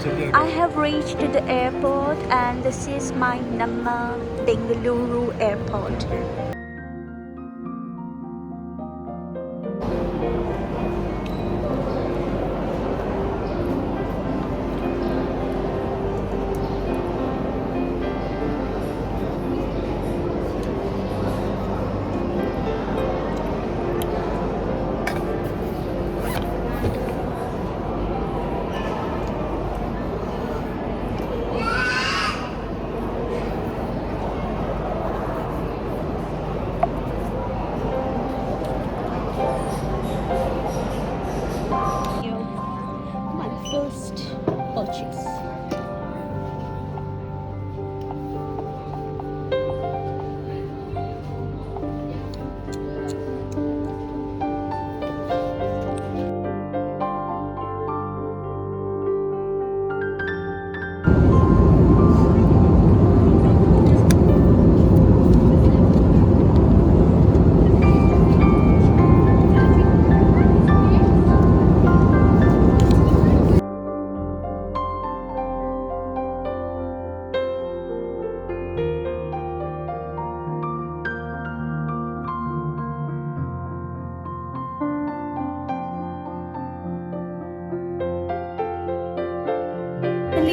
I have reached the airport and this is my Namma Bengaluru airport. My first purchase.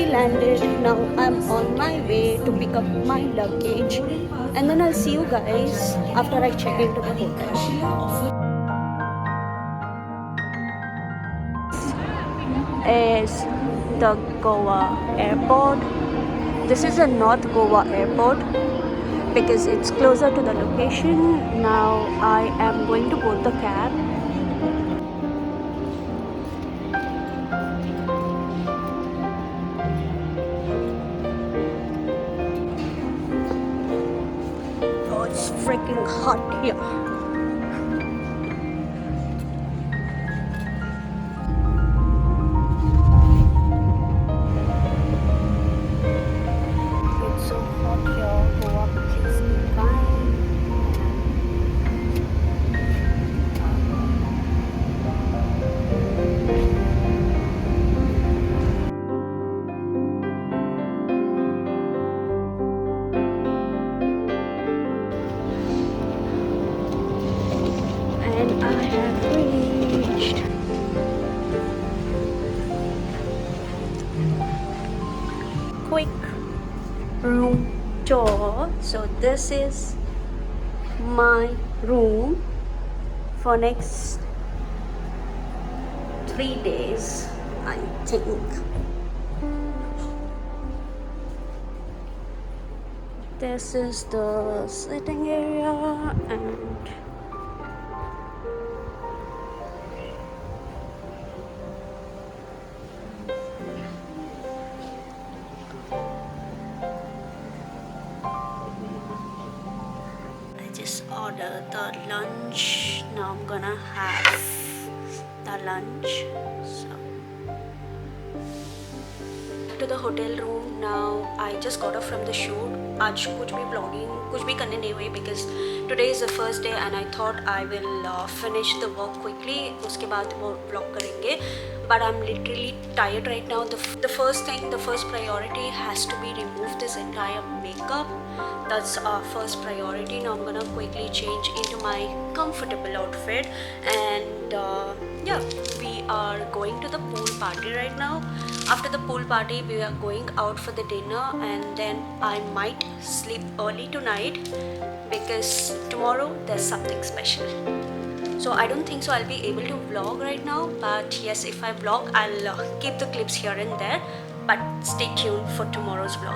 Landed. Now I'm on my way to pick up my luggage and then I'll see you guys after I check into the hotel. Is the Goa airport. This is a North Goa airport because it's closer to the location. Now I am going to board the cab. It's freaking hot here. It's so hot here. Goa, please be kind. And I have reached. Quick room tour. So this is my room for next 3 days, I think. This is the sitting area and order the lunch. Now I'm gonna have the lunch. So to the hotel room now. I just got off from the shoot. आज कुछ भी vlogging कुछ भी करने नहीं हुई because today is the first day and I thought I will finish the work quickly. उसके बाद वो vlog करेंगे. But I'm literally tired right now. The first thing, the first priority has to be remove this entire makeup. That's our first priority. Now I'm gonna quickly change into my comfortable outfit and yeah, we are going to the pool party right now. After the pool party we are going out for the dinner and then I might sleep early tonight because tomorrow there's something special. So I don't think so I'll be able to vlog right now, but yes, if I vlog I'll keep the clips here and there, but stay tuned for tomorrow's vlog.